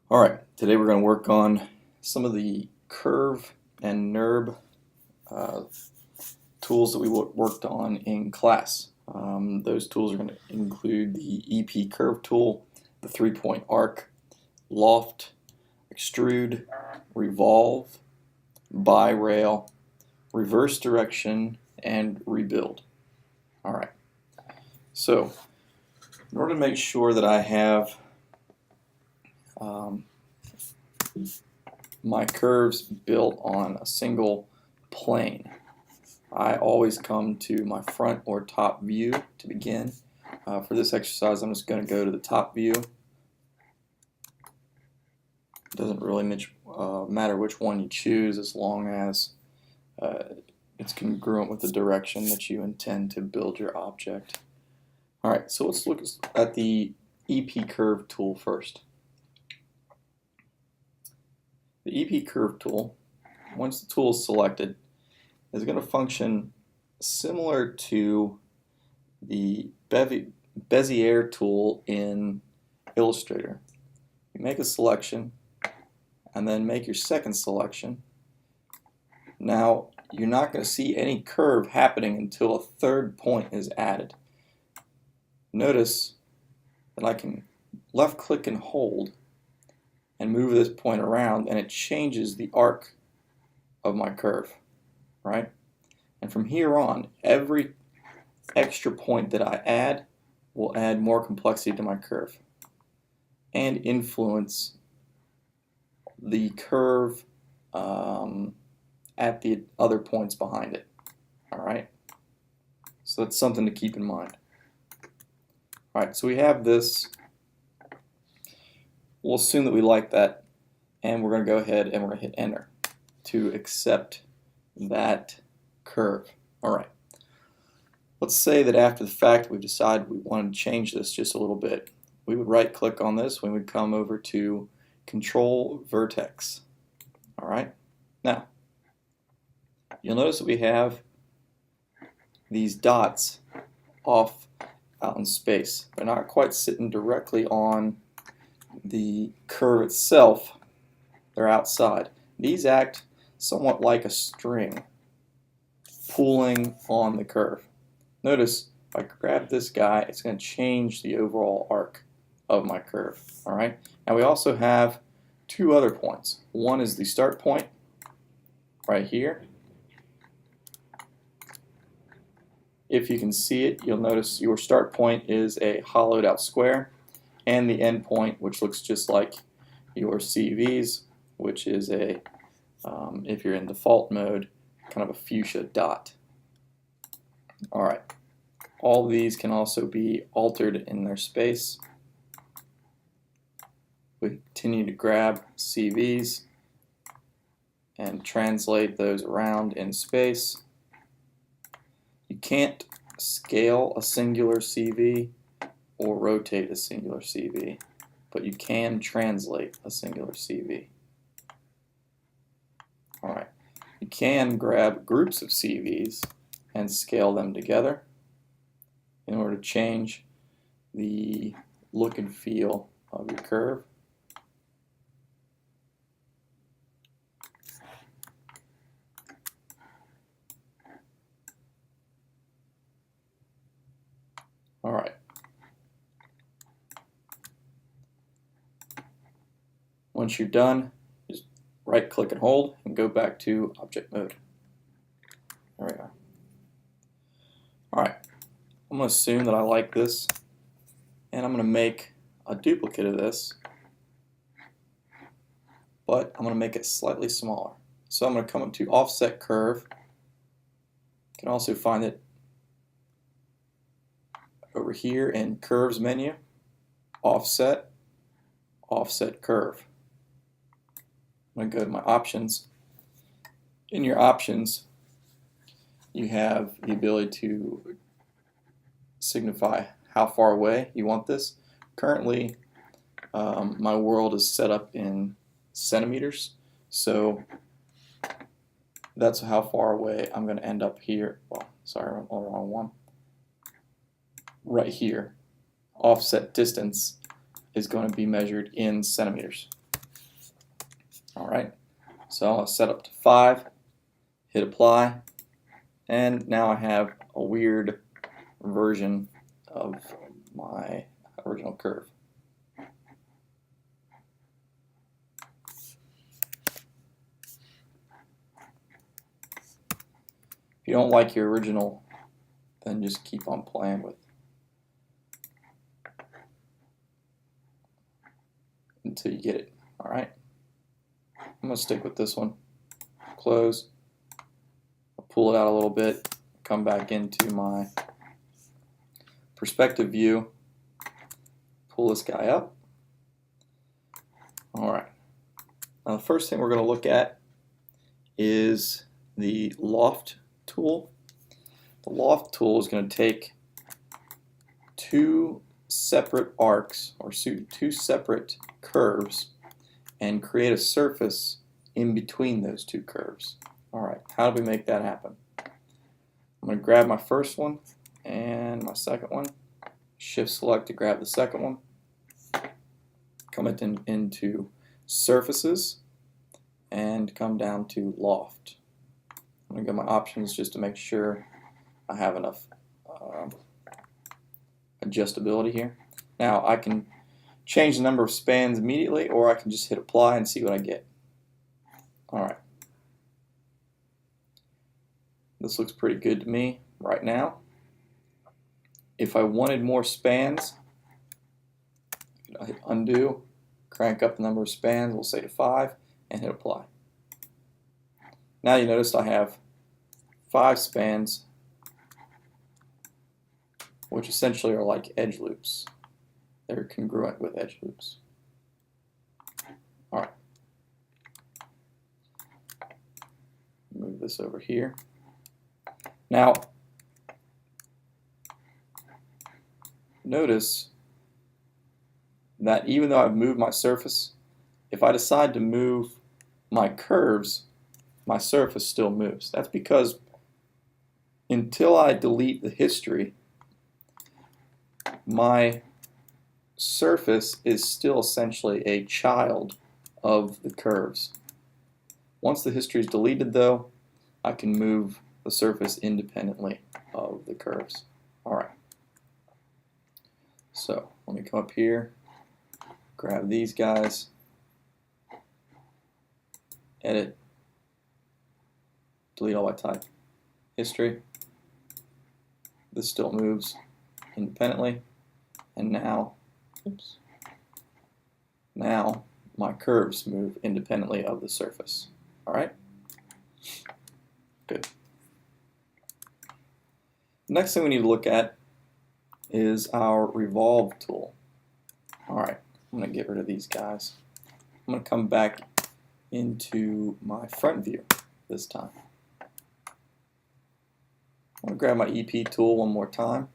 Alright, today we're going to work on some of the curve and NURB tools that we worked on in class. Those tools are going to include the EP curve tool, the 3-point arc, loft, extrude, revolve, bi-rail, reverse direction, and rebuild. Alright, so in order to make sure that I have my curves built on a single plane, I always come to my front or top view to begin. For this exercise, I'm just going to go to the top view. It doesn't really matter which one you choose as long as it's congruent with the direction that you intend to build your object. Alright, so let's look at the EP curve tool first. The EP curve tool, once the tool is selected, is going to function similar to the Bezier tool in Illustrator. You make a selection and then make your second selection. Now you're not going to see any curve happening until a third point is added. Notice that I can left click and hold and move this point around, and it changes the arc of my curve, right? And from here on, every extra point that I add will add more complexity to my curve and influence the curve at the other points behind it. Alright, so that's something to keep in mind. Alright, so we have this. We'll assume that we like that, and we're going to go ahead and we're going to hit enter to accept that curve. Alright, let's say that after the fact we've decided we wanted to change this just a little bit. We would right click on this, we would come over to Control Vertex. Alright, now you'll notice that we have these dots off out in space. They're not quite sitting directly on the curve itself, they're outside. These act somewhat like a string pulling on the curve. Notice if I grab this guy, it's going to change the overall arc of my curve. Alright, now we also have two other points. One is the start point right here. If you can see it, you'll notice your start point is a hollowed out square, and the end point, which looks just like your CVs, which is a, if you're in default mode, kind of a fuchsia dot. Alright, all these can also be altered in their space. We continue to grab CVs and translate those around in space. You can't scale a singular CV or rotate a singular CV, but you can translate a singular CV. Alright, you can grab groups of CVs and scale them together in order to change the look and feel of your curve. Alright. Once you're done, just right click and hold and go back to object mode. There we go. Alright, I'm going to assume that I like this, and I'm going to make a duplicate of this, but I'm going to make it slightly smaller. So I'm going to come up to offset curve. You can also find it over here in curves menu, offset, offset curve. I'm going to go to my options. In your options, you have the ability to signify how far away you want this. Currently, my world is set up in centimeters, so that's how far away I'm going to end up here. Well, sorry, I'm on the wrong one. Right here, offset distance is going to be measured in centimeters. Alright, so I'll set up to 5, hit apply, and now I have a weird version of my original curve. If you don't like your original, then just keep on playing with until you get it. Alright, I'm going to stick with this one. Close, I'll pull it out a little bit, come back into my perspective view, pull this guy up. Alright, now the first thing we're going to look at is the loft tool. The loft tool is going to take two separate arcs or two separate curves and create a surface in between those two curves. Alright, how do we make that happen? I'm going to grab my first one and my second one, shift select to grab the second one, come into surfaces and come down to loft. I'm going to go my options just to make sure I have enough adjustability here. Now I can change the number of spans immediately, or I can just hit apply and see what I get. Alright, this looks pretty good to me right now. If I wanted more spans, I hit undo, crank up the number of spans, we'll say to 5, and hit apply. Now you notice I have 5 spans, which essentially are like edge loops. They're congruent with edge loops. Alright. Move this over here. Now, notice that even though I've moved my surface, if I decide to move my curves, my surface still moves. That's because until I delete the history, my surface is still essentially a child of the curves. Once the history is deleted, though, I can move the surface independently of the curves. Alright, so let me come up here, grab these guys, edit, delete all by type, history. This still moves independently, and now, oops, now my curves move independently of the surface. Alright? Good. Next thing we need to look at is our revolve tool. Alright, I'm going to get rid of these guys. I'm going to come back into my front view this time. I'm going to grab my EP tool one more time.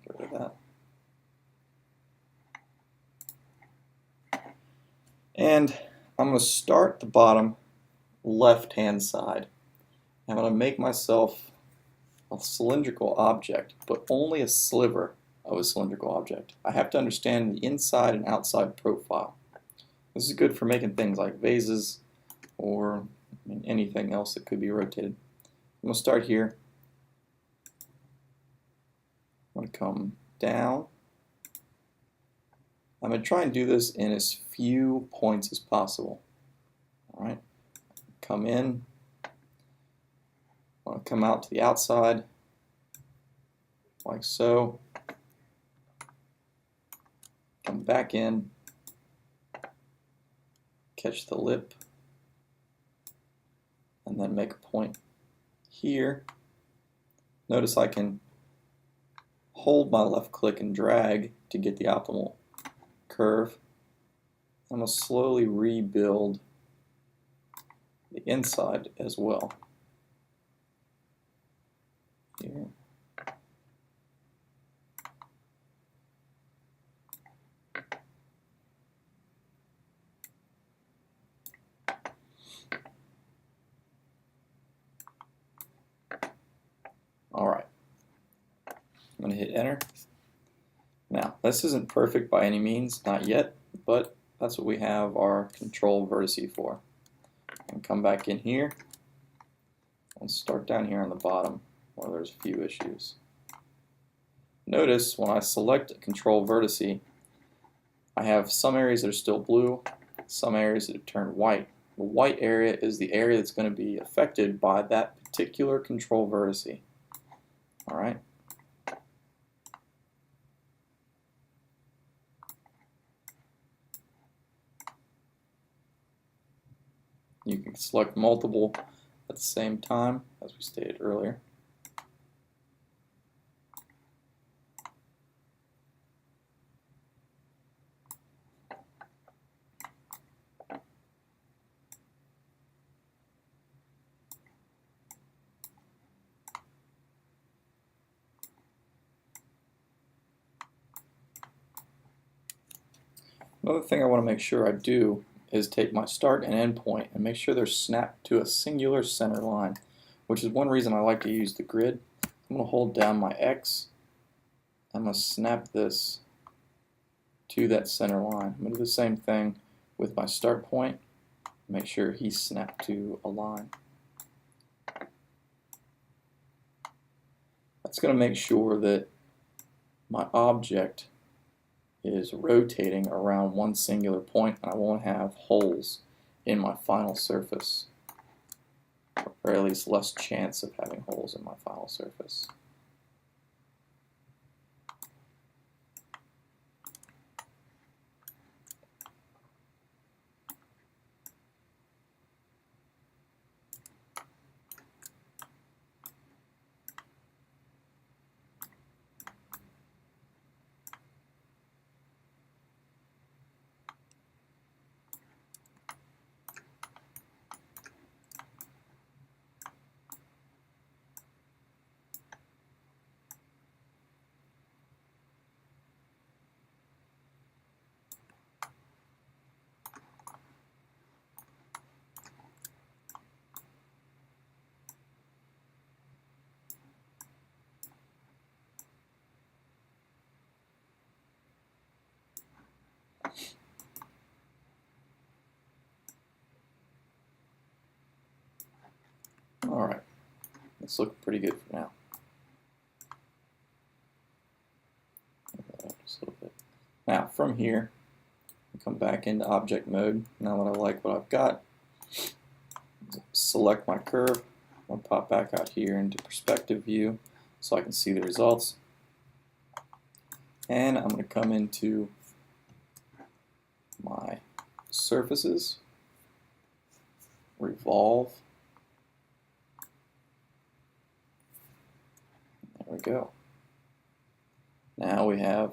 Get rid of that. And I'm going to start the bottom left-hand side. I'm going to make myself a cylindrical object, but only a sliver of a cylindrical object. I have to understand the inside and outside profile. This is good for making things like vases or anything else that could be rotated. I'm going to start here. I'm going to come down. I'm going to try and do this in as few points as possible. Alright, come in. I want to come out to the outside, like so. Come back in, catch the lip, and then make a point here. Notice I can hold my left click and drag to get the optimal curve. I'm going to slowly rebuild the inside as well. Here. Alright, I'm going to hit enter. Now, this isn't perfect by any means, not yet, but that's what we have our control vertice for. and come back in here and start down here on the bottom where there's a few issues. Notice when I select control vertice, I have some areas that are still blue, some areas that have turned white. The white area is the area that's going to be affected by that particular control vertice. Alright? You can select multiple at the same time, as we stated earlier. Another thing I want to make sure I do is take my start and end point and make sure they're snapped to a singular center line, which is one reason I like to use the grid. I'm going to hold down my X. I'm going to snap this to that center line. I'm going to do the same thing with my start point. Make sure he's snapped to a line. That's going to make sure that my object is rotating around one singular point and I won't have holes in my final surface, or at least less chance of having holes in my final surface. Alright, it's looking pretty good for now. Just a little bit. Now from here, come back into object mode. Now that I like what I've got, select my curve. I'll pop back out here into perspective view so I can see the results. And I'm going to come into my surfaces, revolve. There we go. Now we have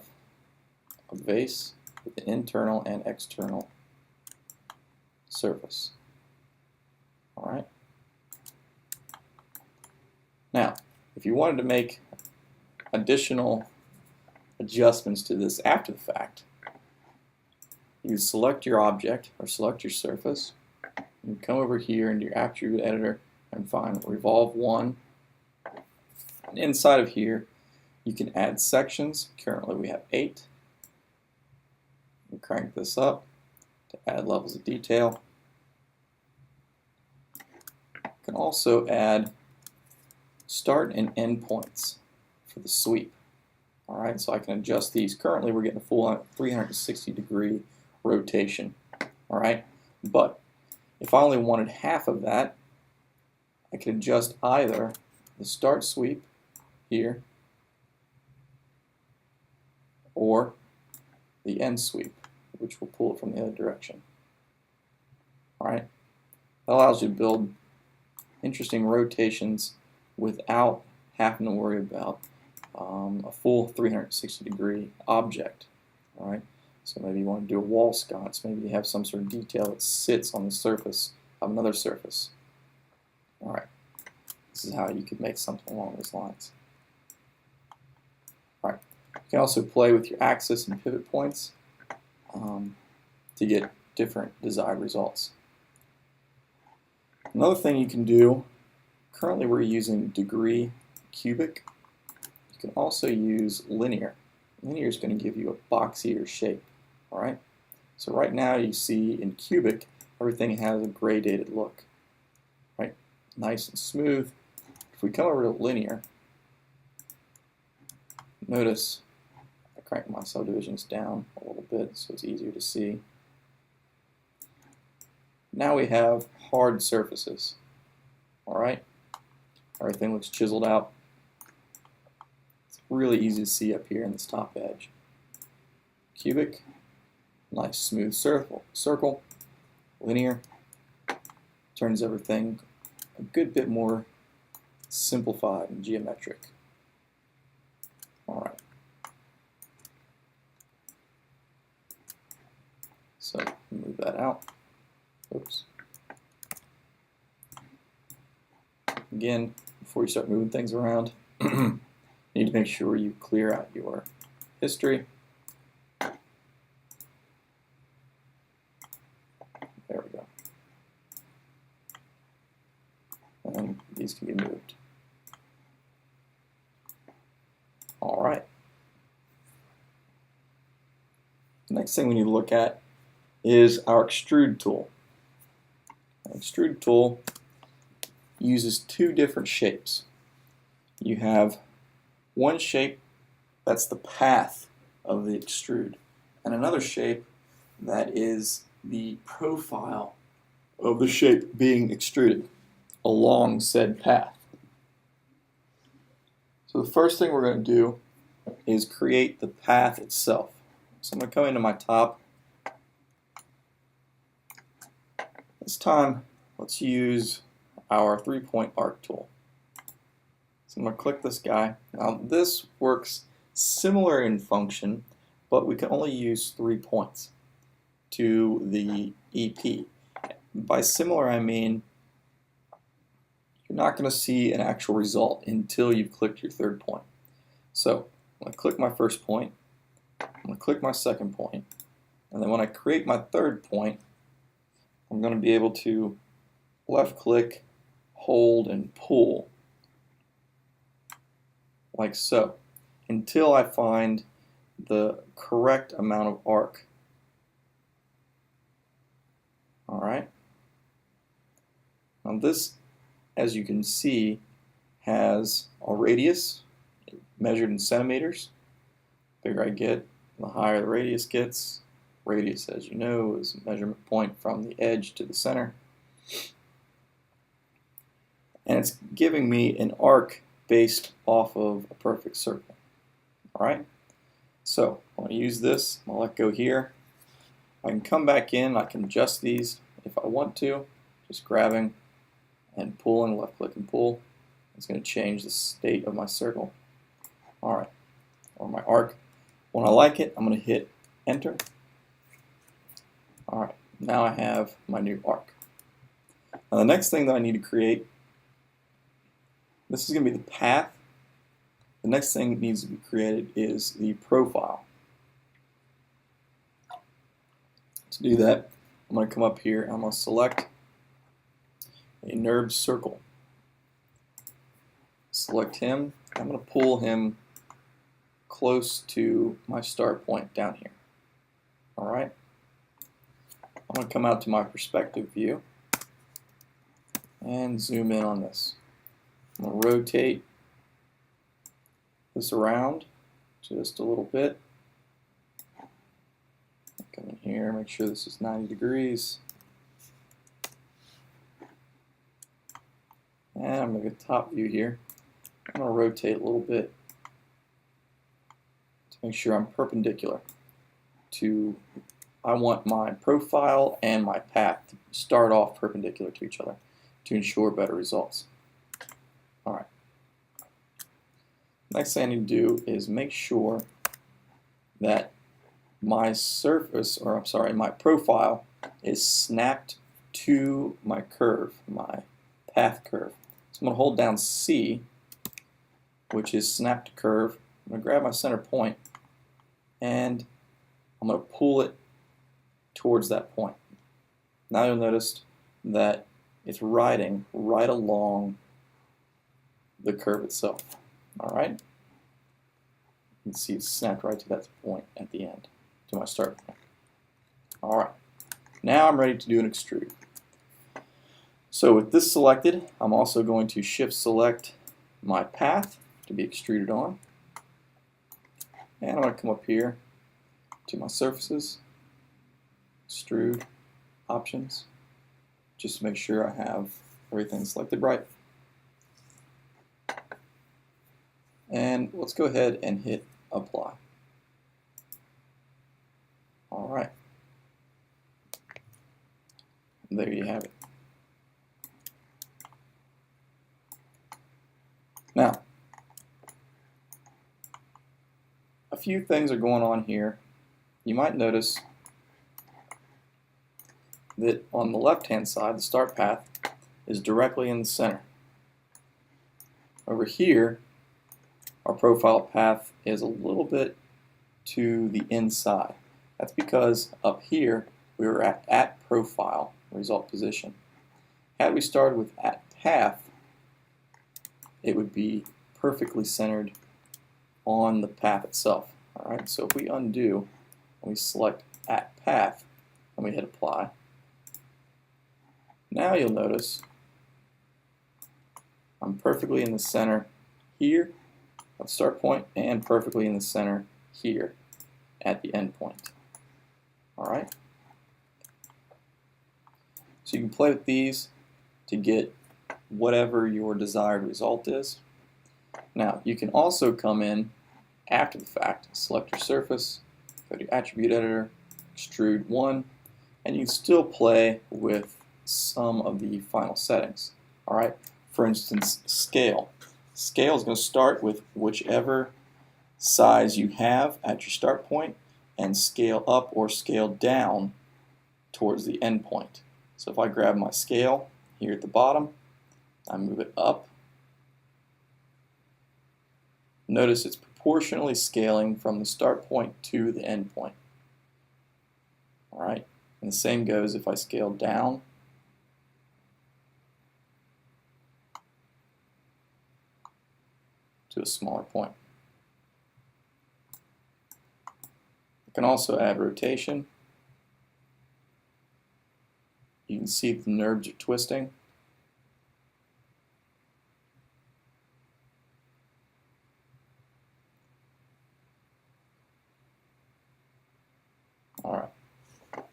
a vase with an internal and external surface. Alright. Now, if you wanted to make additional adjustments to this after the fact, you select your object or select your surface, and come over here into your Extrude editor and find Revolve 1. And inside of here, you can add sections. Currently we have 8. And crank this up to add levels of detail. You can also add start and end points for the sweep. Alright, so I can adjust these. Currently we're getting a full 360-degree rotation. Alright, but if I only wanted half of that, I could adjust either the start sweep here or the end sweep, which will pull it from the other direction. Alright, that allows you to build interesting rotations without having to worry about a full 360-degree object. Alright, so maybe you want to do a wall sconce, maybe you have some sort of detail that sits on the surface of another surface. Alright, this is how you could make something along those lines. Alright, you can also play with your axis and pivot points to get different desired results. Another thing you can do, currently we're using degree cubic. You can also use linear. Linear is going to give you a boxier shape. Alright, so right now you see in cubic everything has a gradated look, right? Nice and smooth. If we come over to linear, notice I crank my subdivisions down a little bit so it's easier to see. Now we have hard surfaces. All right, everything looks chiseled out. It's really easy to see up here in this top edge. Cubic, nice smooth circle, linear, turns everything a good bit more simplified and geometric. All right. So move that out. Oops. Again, before you start moving things around, you need to make sure you clear out your history. There we go. And these can be moved. All right. The next thing we need to look at is our Extrude Tool. Our Extrude Tool uses two different shapes. You have one shape that's the path of the extrude, and another shape that is the profile of the shape being extruded along said path. So the first thing we're going to do is create the path itself. So I'm going to come into my top. This time, let's use our 3-point arc tool. So I'm going to click this guy. Now this works similar in function, but we can only use 3 points to the EP. By similar, I mean you're not going to see an actual result until you've clicked your third point. So I'm going to click my first point, I'm going to click my second point, and then when I create my third point, I'm going to be able to left click, hold, and pull like so until I find the correct amount of arc. Alright. Now this, as you can see, has a radius measured in centimeters. The bigger I get, the higher the radius gets. Radius, as you know, is a measurement point from the edge to the center. And it's giving me an arc based off of a perfect circle. Alright? So, I'm going to use this. I'm going to let go here. I can come back in. I can adjust these if I want to. Just grabbing and pulling, left click and pull. It's going to change the state of my circle. Alright. Or my arc. When I like it, I'm going to hit enter. Alright. Now I have my new arc. Now the next thing that I need to create, this is going to be the path. The next thing that needs to be created is the profile. To do that, I'm going to come up here and I'm going to select a NURB circle. Select him. I'm going to pull him close to my start point down here. Alright. I'm going to come out to my perspective view and zoom in on this. I'm going to rotate this around just a little bit. Come in here, make sure this is 90 degrees. And I'm going to get top view here. I'm going to rotate a little bit to make sure I'm perpendicular to, I want my profile and my path to start off perpendicular to each other to ensure better results. Alright. Next thing I need to do is make sure that my surface, or I'm sorry, my profile is snapped to my curve, my path curve. So I'm going to hold down C, which is snap to curve. I'm going to grab my center point and I'm going to pull it towards that point. Now you'll notice that it's riding right along the curve itself. Alright? You can see it's snapped right to that point at the end, to my start point. Alright. Now I'm ready to do an extrude. So with this selected, I'm also going to shift select my path to be extruded on. And I'm going to come up here to my surfaces, extrude, options, just to make sure I have everything selected right. And let's go ahead and hit apply. All right. There you have it. Now, a few things are going on here. You might notice that on the left-hand side, the start path is directly in the center. Over here, our profile path is a little bit to the inside. That's because up here, we were at profile, result position. Had we started with at path, it would be perfectly centered on the path itself. All right, so if we undo and we select at path and we hit apply, now you'll notice I'm perfectly in the center here at the start point and perfectly in the center here at the end point. All right. So you can play with these to get whatever your desired result is. Now, you can also come in after the fact, select your surface, go to Attribute Editor, Extrude 1, and you can still play with some of the final settings. All right. For instance, scale. Scale is going to start with whichever size you have at your start point and scale up or scale down towards the end point. So if I grab my scale here at the bottom, I move it up. Notice it's proportionally scaling from the start point to the end point. All right, and the same goes if I scale down. To a smaller point. I can also add rotation. You can see the NURBS are twisting. All right.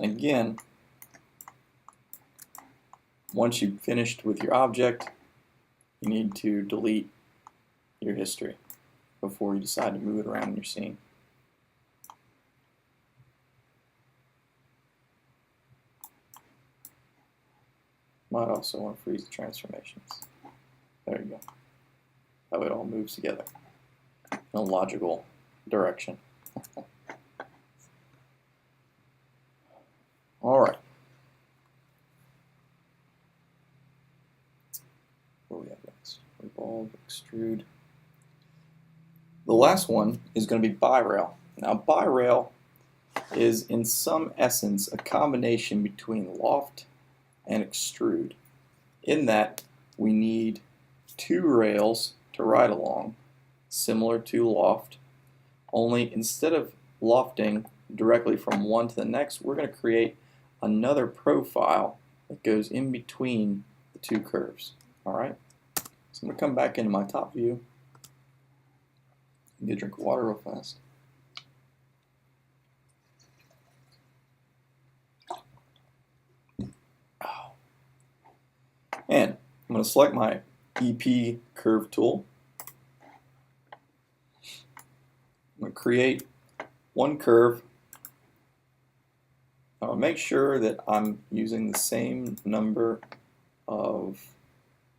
Again, once you've finished with your object, you need to delete your history before you decide to move it around in your scene. Might also want to freeze the transformations. There you go. That way it all moves together in a logical direction. All right. What do we have next? Revolve, extrude. The last one is going to be bi-rail. Now, bi-rail is in some essence a combination between loft and extrude, in that we need two rails to ride along, similar to loft, only instead of lofting directly from one to the next, we're going to create another profile that goes in between the two curves. All right, so I'm going to come back into my top view. Get a drink of water real fast. And I'm going to select my EP curve tool. I'm going to create one curve. I'll make sure that I'm using the same number of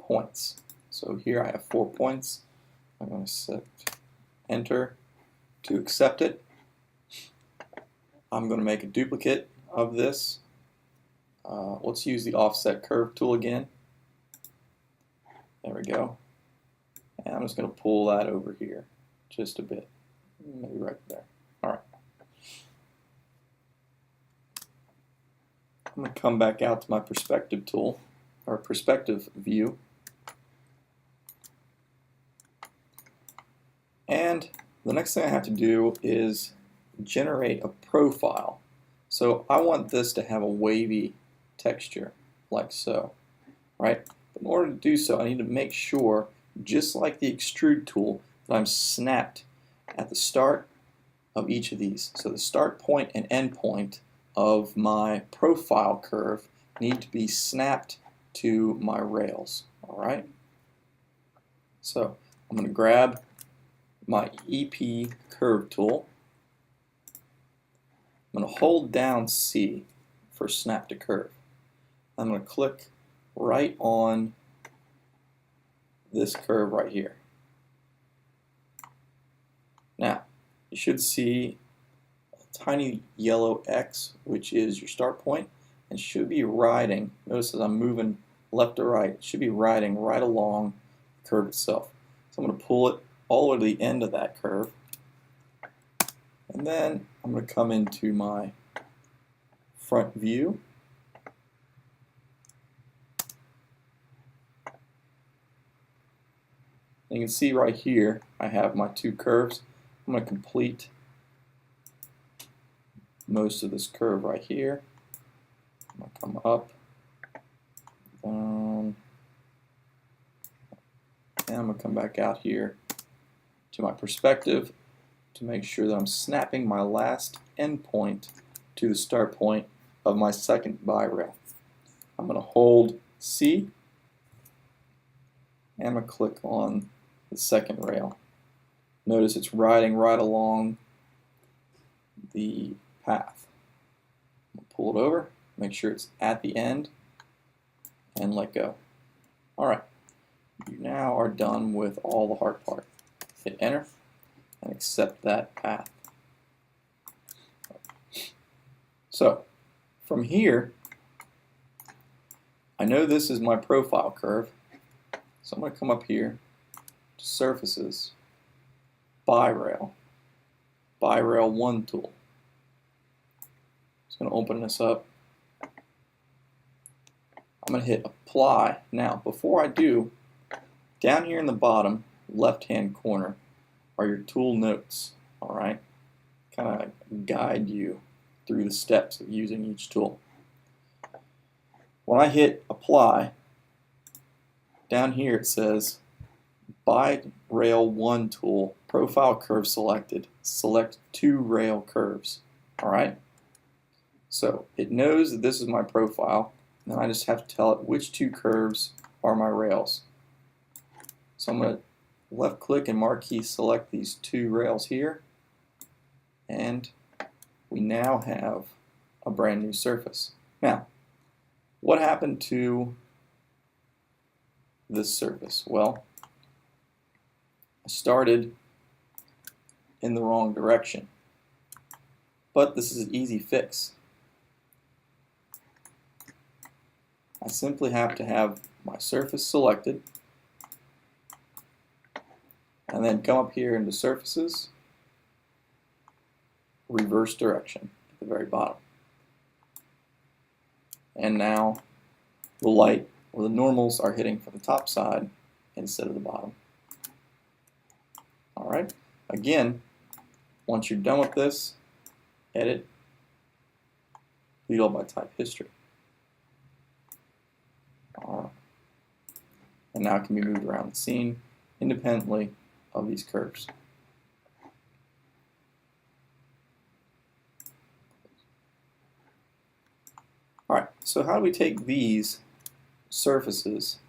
points. So here I have 4 points. I'm going to set enter to accept it. I'm going to make a duplicate of this. Let's use the offset curve tool again. There we go. And I'm just going to pull that over here just a bit. Maybe right there. All right. I'm going to come back out to my perspective tool, or perspective view. And the next thing I have to do is generate a profile. So I want this to have a wavy texture, like so, right? But in order to do so, I need to make sure, just like the Extrude tool, that I'm snapped at the start of each of these. So the start point and end point of my profile curve need to be snapped to my rails, all right? So I'm going to grab my EP curve tool. I'm going to hold down C for snap to curve. I'm going to click right on this curve right here. Now, you should see a tiny yellow X, which is your start point, and should be riding. Notice as I'm moving left to right, it should be riding right along the curve itself. So I'm going to pull it all the way to the end of that curve, and then I'm going to come into my front view. And you can see right here I have my two curves. I'm going to complete most of this curve right here. I'm going to come up, down, and I'm going to come back out here to my perspective to make sure that I'm snapping my last endpoint to the start point of my second bi rail. I'm going to hold C, and I'm going to click on the second rail. Notice it's riding right along the path. I'm going to pull it over, make sure it's at the end, and let go. Alright, you now are done with all the hard part. Hit enter and accept that path. So from here, I know this is my profile curve, so I'm going to come up here to Surfaces, Bi-Rail 1 tool. Just going to open this up. I'm going to hit Apply. Now, before I do, down here in the bottom left-hand corner are your tool notes. All right, kind of guide you through the steps of using each tool. When I hit Apply, down here it says Bi-Rail 1 tool, profile curve selected. Select 2 rail curves. All right. So it knows that this is my profile, and then I just have to tell it which 2 curves are my rails. So I'm going to left click and marquee select these 2 rails here, and we now have a brand new surface. Now, what happened to this surface? Well, I started in the wrong direction, but this is an easy fix. I simply have to have my surface selected, and then come up here into Surfaces, reverse direction at the very bottom. And now the light, or the normals, are hitting from the top side instead of the bottom. Alright, again, once you're done with this, edit, delete all by type history. Alright. And now it can be moved around the scene independently of these curves. Alright, so how do we take these surfaces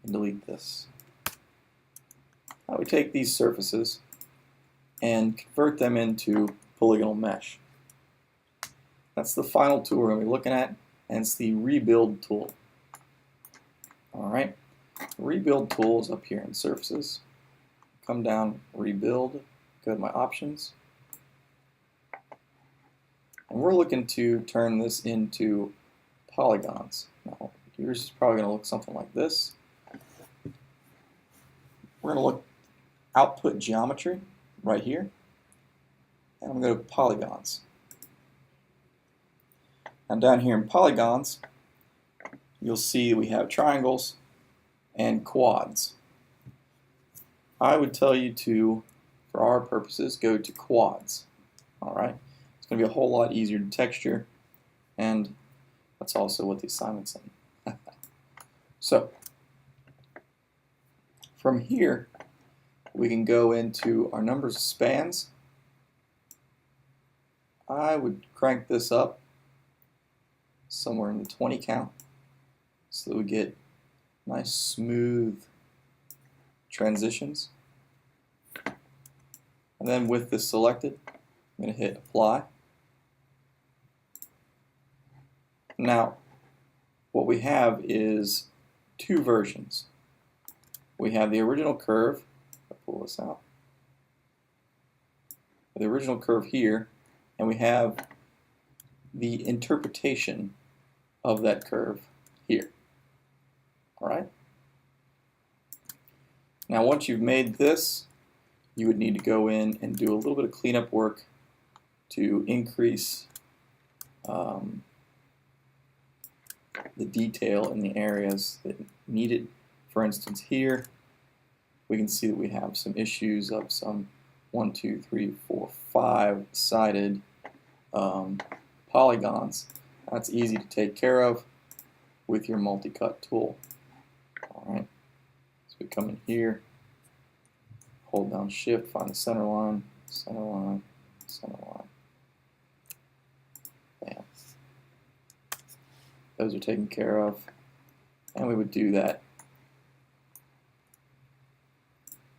and delete this? How do we take these surfaces and convert them into polygonal mesh? That's the final tool we're going to be looking at, and it's the Rebuild tool. Alright, the Rebuild tool is up here in Surfaces. Come down, Rebuild, go to my options. And we're looking to turn this into polygons. Now, yours is probably going to look something like this. We're going to look Output Geometry right here, and I'm going to go to Polygons. Now down here in Polygons, you'll see we have triangles and quads. I would tell you to, for our purposes, go to quads. Alright, it's going to be a whole lot easier to texture, and that's also what the assignment's in. So, from here, we can go into our numbers of spans. I would crank this up somewhere in the 20 count so that we get nice smooth transitions. And then with this selected, I'm going to hit apply. Now, what we have is two versions. We have the original curve. I'll pull this out. The original curve here, and we have the interpretation of that curve here. Alright? Now once you've made this, you would need to go in and do a little bit of cleanup work to increase the detail in the areas that need it. For instance, here we can see that we have some issues of some 1, 2, 3, 4, 5 sided polygons. That's easy to take care of with your multi-cut tool. Alright, so we come in here, hold down shift, find the center line, center line, center line. Bam. Those are taken care of, and we would do that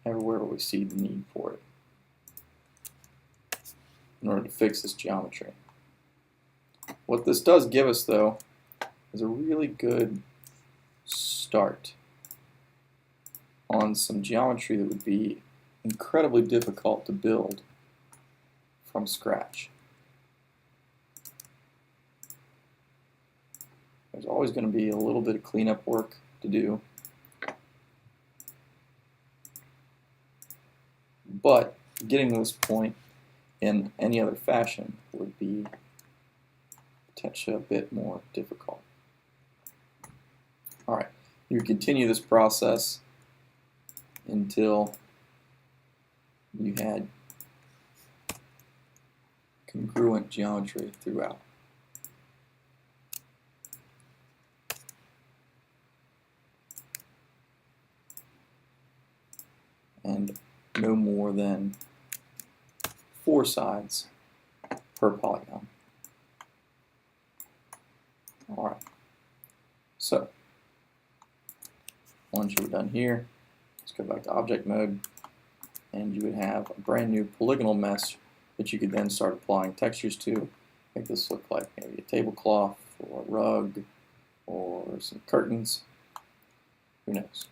everywhere we see the need for it in order to fix this geometry. What this does give us, though, is a really good start on some geometry that would be incredibly difficult to build from scratch. There's always going to be a little bit of cleanup work to do, but getting to this point in any other fashion would be potentially a bit more difficult. Alright, you continue this process until you had congruent geometry throughout. And no more than 4 sides per polygon. Alright, so once you're done here, let's go back to object mode, and you would have a brand new polygonal mesh that you could then start applying textures to. Make this look like maybe a tablecloth or a rug or some curtains. Who knows?